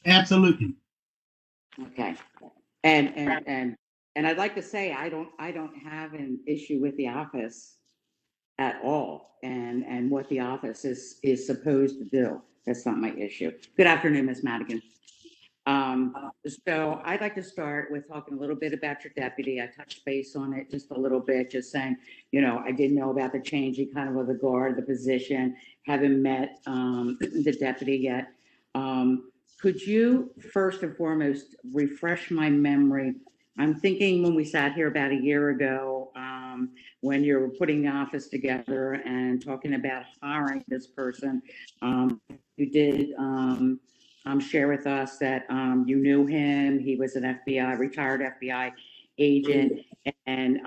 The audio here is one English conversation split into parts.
Absolutely. Okay. And I'd like to say I don't have an issue with the office at all and what the office is supposed to do. That's not my issue. Good afternoon, Ms. Madigan. Um, so I'd like to start with talking a little bit about your deputy. I touched base on it just a little bit, just saying, I didn't know about the changing kind of the guard, the position, haven't met the deputy yet. Could you first and foremost refresh my memory? I'm thinking when we sat here about a year ago, when you were putting the office together and talking about hiring this person, you did share with us that you knew him. He was an FBI, retired FBI agent. And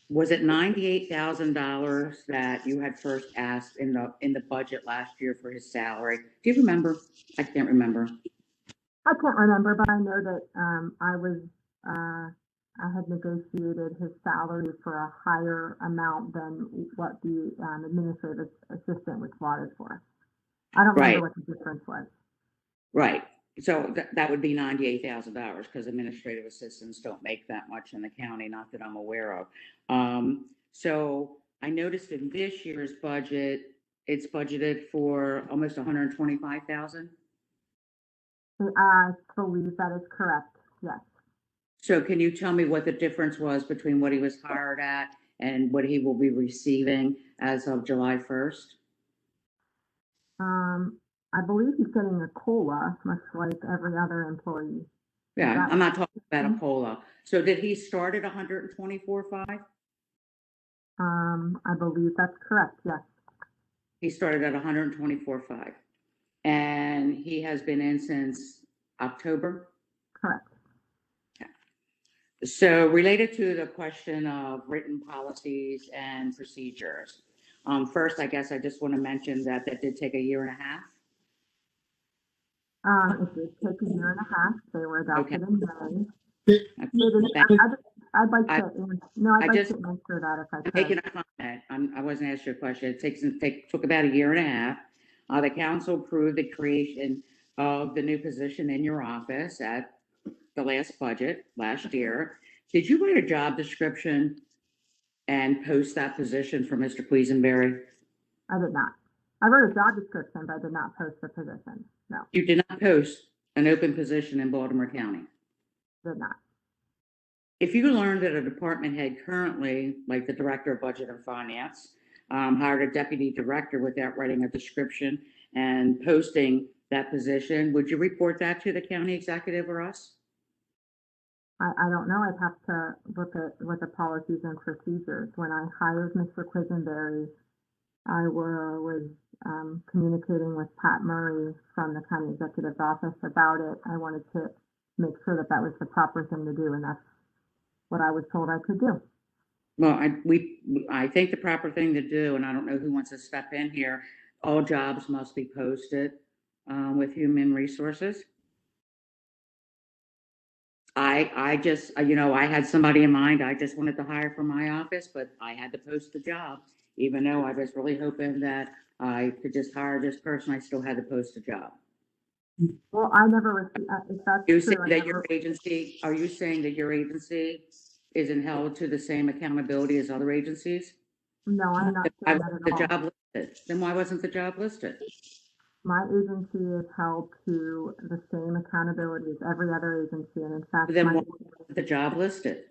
was it $98,000 that you had first asked in the budget last year for his salary? Do you remember? I can't remember. I can't remember, but I know that I had negotiated his salary for a higher amount than what the administrative assistant was slotted for. I don't remember what the difference was. Right. So that would be $98,000 because administrative assistants don't make that much in the county, not that I'm aware of. So I noticed in this year's budget, it's budgeted for almost 125,000. I believe that is correct. Yes. So can you tell me what the difference was between what he was hired at and what he will be receiving as of July 1st? I believe he's getting a COLA, much like every other employee. Yeah, I'm not talking about a COLA. So did he start at 124.5? I believe that's correct. Yes. He started at 124.5, and he has been in since October. Correct. Okay. So related to the question of written policies and procedures, first, I guess I just want to mention that did take a year and a half. It did take a year and a half. They were adopted in May. I'd like to answer that if I could. I'm making a comment. I wasn't asking you a question. It took about a year and a half. The council approved the creation of the new position in your office at the last budget last year. Did you write a job description and post that position for Mr. Quisenberry? I did not. I wrote a job description, but I did not post the position. No. You did not post an open position in Baltimore County? Did not. If you learned that a department head currently, like the director of budget and finance, hired a deputy director without writing a description and posting that position, would you report that to the county executive or us? I don't know. I'd have to look at what the policies and procedures. When I hired Mr. Quisenberry, I was communicating with Pat Murray from the county executive's office about it. I wanted to make sure that was the proper thing to do, and that's what I was told I could do. Well, I think the proper thing to do, and I don't know who wants to step in here, all jobs must be posted with human resources. I just, I had somebody in mind I just wanted to hire for my office, but I had to post the job. Even though I was really hoping that I could just hire this person, I still had to post a job. Well, I never received, if that's you true, saying that your agency, are you saying that your agency isn't held to the same accountability as other agencies? No, I'm not saying that at all. The job listed. Then why wasn't the job listed? My agency is held to the same accountability as every other agency, and in fact, then why wasn't the job listed?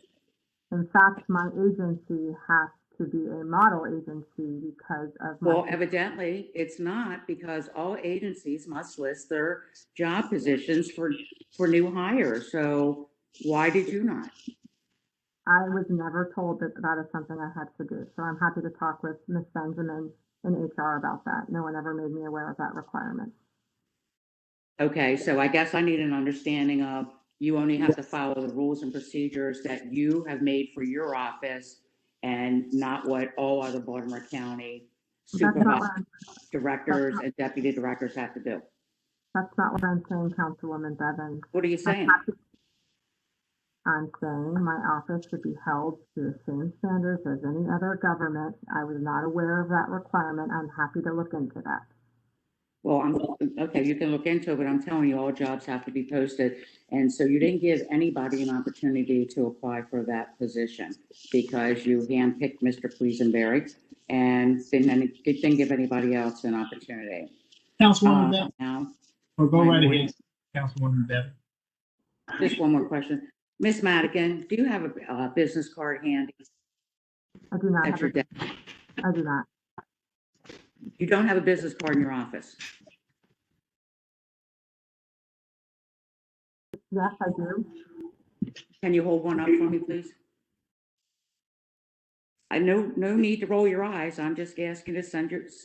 In fact, my agency has to be a model agency because of my... Well, evidently it's not, because all agencies must list their job positions for new hires. So why did you not? I was never told that is something I had to do. So I'm happy to talk with Ms. Benjamin in HR about that. No one ever made me aware of that requirement. Okay, so I guess I need an understanding of, you only have to follow the rules and procedures that you have made for your office and not what all other Baltimore County supervisors, directors, and deputy directors have to do. That's not what I'm saying, Councilwoman Bevins. What are you saying? I'm saying my office should be held to the same standards as any other government. I was not aware of that requirement. I'm happy to look into that. Well, okay, you can look into it, but I'm telling you, all jobs have to be posted. And so you didn't give anybody an opportunity to apply for that position because you handpicked Mr. Quisenberry and didn't give anybody else an opportunity. Councilwoman Bevins, Now, or go my right morning- ahead, Councilwoman Bevins. just one more question. Miss Madigan, do you have a business card handy I do not at have your a, desk? I do not. You don't have a business card in your office? Yes, I do. Can you hold one up for me, please? I know, no need to roll your eyes. I'm just asking to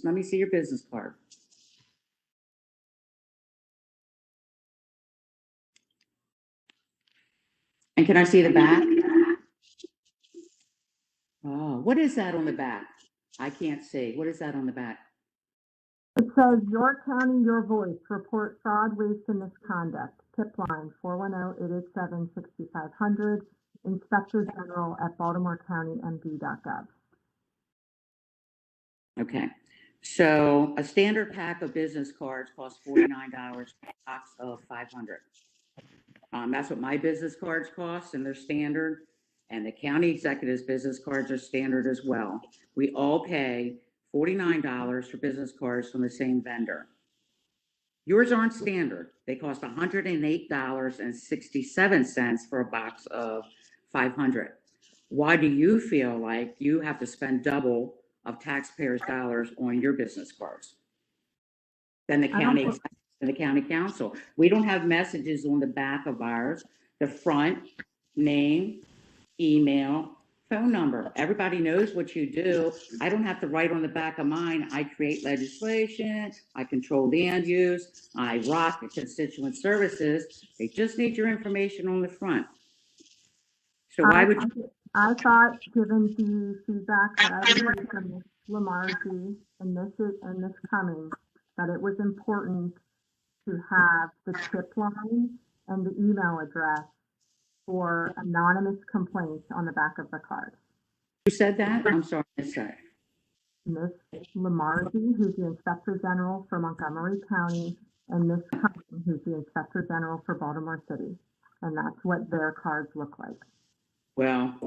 let me see your business card. And can I see the back? Oh, what is that on the back? I can't see. What is that on the back? It says, "Your county, your voice. Report fraud, waste, and misconduct." Tip line 410-887-6500. Inspector General at BaltimoreCountyMD.gov. Okay. So a standard pack of business cards costs $49, a box of 500. That's what my business cards cost, and they're standard. And the county executive's business cards are standard as well. We all pay $49 for business cards from the same vendor. Yours aren't standard. They cost $108.67 for a box of 500. Why do you feel like you have to spend double of taxpayers' dollars on your business cards than the county and the county council? We don't have messages on the back of ours. The front, name, email, phone number. Everybody knows what you do. I don't have to write on the back of mine. I create legislation. I control land use. I rock the constituent services. They just need your information on the front. So why would you? I thought, given the feedback that I received from Ms. Lamarzi and Ms. Cummings, that it was important to have the tip line and the email address for anonymous complaints on the back of the card. Who said that? I'm sorry, I said. Ms. Lamarzi, who's the Inspector General for Montgomery County, and Ms. Cummings, who's the Inspector General for Baltimore City. And that's what their cards look like. Well,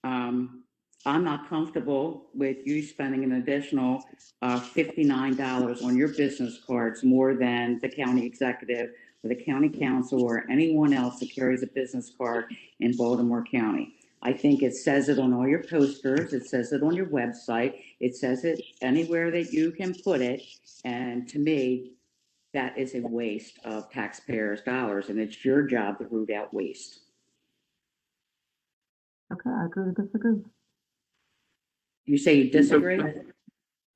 I'm not comfortable with you spending an additional $59 on your business cards more than the county executive or the county council or anyone else that carries a business card in Baltimore County. I think it says it on all your posters. It says it on your website. It says it anywhere that you can put it. And to me, that is a waste of taxpayers' dollars, and it's your job to root out waste. Okay, I agree to disagree. You say you disagree?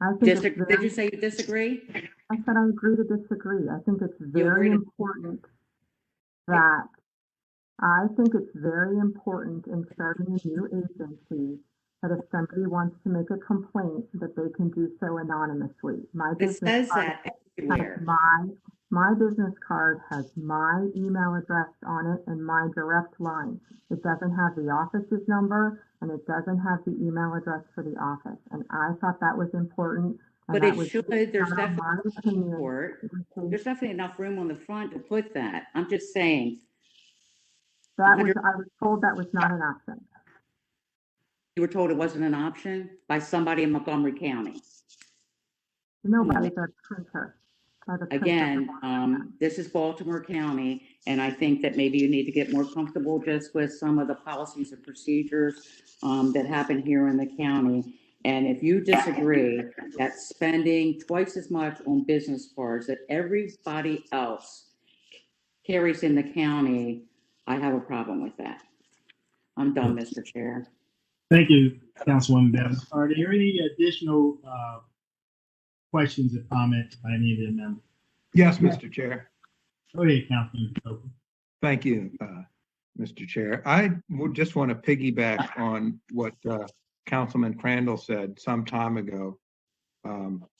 I think Did you say you disagree? I said I agree to disagree. I think it's very important that in starting a new agency that if somebody wants to make a complaint that they can do so anonymously. It says that everywhere. My business card has my email address on it and my direct line. It doesn't have the office's number and it doesn't have the email address for the office. And I thought that was important. But it should. There's definitely enough room on the front to put that. I'm just saying. I was told that was not an option. You were told it wasn't an option by somebody in Montgomery County. No, by the printer. Again, this is Baltimore County, and I think that maybe you need to get more comfortable just with some of the policies and procedures that happen here in the county. And if you disagree that spending twice as much on business cards that everybody else carries in the county, I have a problem with that. I'm done, Mr. Chair. Thank you, Councilwoman Bevins. Are there any additional questions or comments by any of the members? Yes, Mr. Chair. Go ahead, Councilman Copeland. Thank you, Mr. Chair. I would just want to piggyback on what Councilman Crandall said some time ago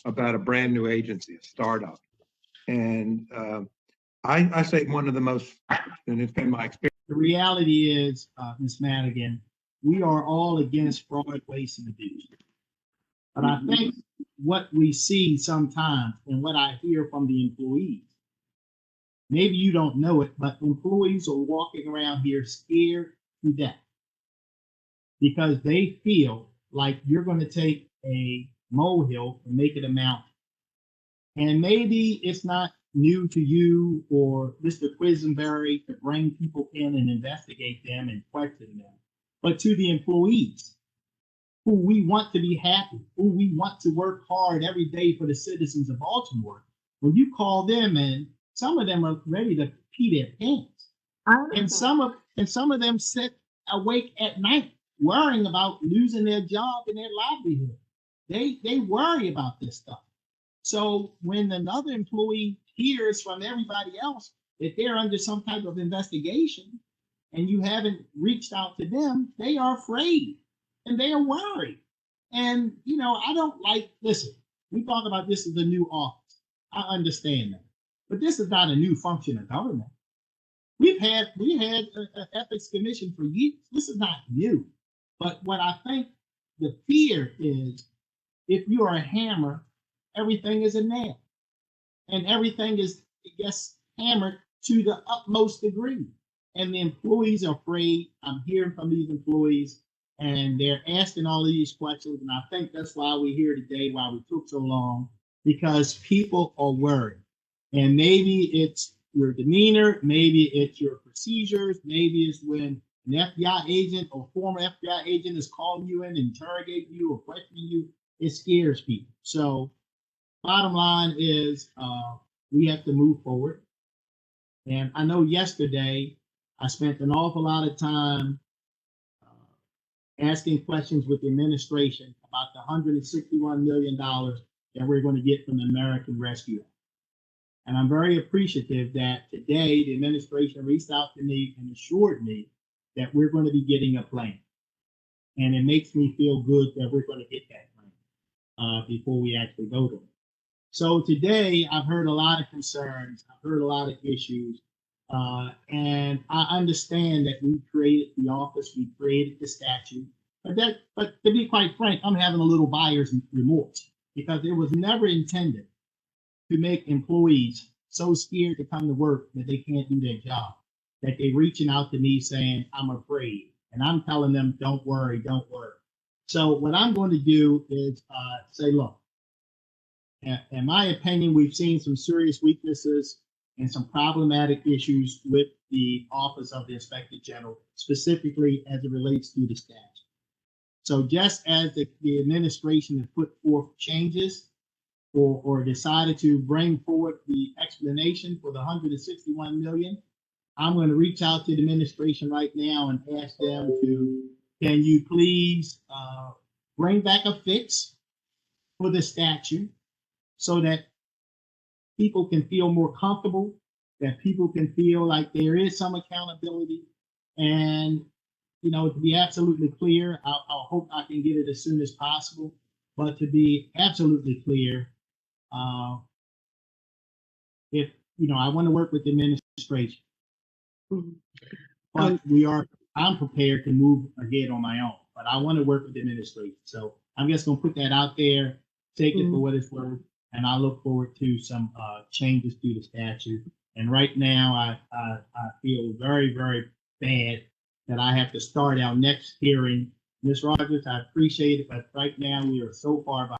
about a brand new agency, a startup. And I say one of the most, and it's been my experience. The reality is, Ms. Madigan, we are all against fraud, waste, and abuse. But I think what we see sometimes and what I hear from the employees, maybe you don't know it, but employees are walking around here scared to death because they feel like you're going to take a molehill and make it a mountain. And maybe it's not new to you or Mr. Quisenberry to bring people in and investigate them and question them, but to the employees who we want to be happy, who we want to work hard every day for the citizens of Baltimore. When you call them in, some of them are ready to pee their pants. And some of them sit awake at night worrying about losing their job and their livelihood. They worry about this stuff. So when another employee hears from everybody else that they're under some type of investigation and you haven't reached out to them, they are afraid and they are worried. And, I don't listen, we talk about this as a new office. I understand that. But this is not a new function of government. We had an ethics commission for years. This is not new. But what I think the fear is, if you are a hammer, everything is a nail. And everything is, hammered to the utmost degree. And the employees are afraid. I'm hearing from these employees, and they're asking all of these questions. And I think that's why we're here today, why we took so long, because people are worried. And maybe it's your demeanor, maybe it's your procedures, maybe it's when an FBI agent or former FBI agent is calling you in and interrogating you or questioning you. It scares people. So bottom line is we have to move forward. And I know yesterday I spent an awful lot of time asking questions with the administration about the $161 million that we're going to get from the American Rescue Act. And I'm very appreciative that today the administration reached out to me and assured me that we're going to be getting a plan. And it makes me feel good that we're going to get that plan before we actually vote on it. So today I've heard a lot of concerns, I've heard a lot of issues, and I understand that we created the office, we created the statute, but to be quite frank, I'm having a little buyer's remorse because it was never intended to make employees so scared to come to work that they can't do their job, that they're reaching out to me saying, I'm afraid. And I'm telling them, don't worry, don't worry. So what I'm going to do is say, look, in my opinion, we've seen some serious weaknesses and some problematic issues with the Office of the Inspector General, specifically as it relates to the statute. So just as the administration has put forth changes or decided to bring forward the explanation for the $161 million, I'm going to reach out to the administration right now and ask them to, can you please bring back a fix for the statute so that people can feel more comfortable, that people can feel like there is some accountability. And, to be absolutely clear, I hope I can get it as soon as possible, but to be absolutely clear, if, I want to work with the administration, but I'm prepared to move ahead on my own, but I want to work with the administration. So I'm just going to put that out there, take it for what it's worth, and I look forward to some changes to the statute. And right now, I feel very, very bad that I have to start our next hearing. Ms. Rogers, I appreciate it, but right now we are so far behind.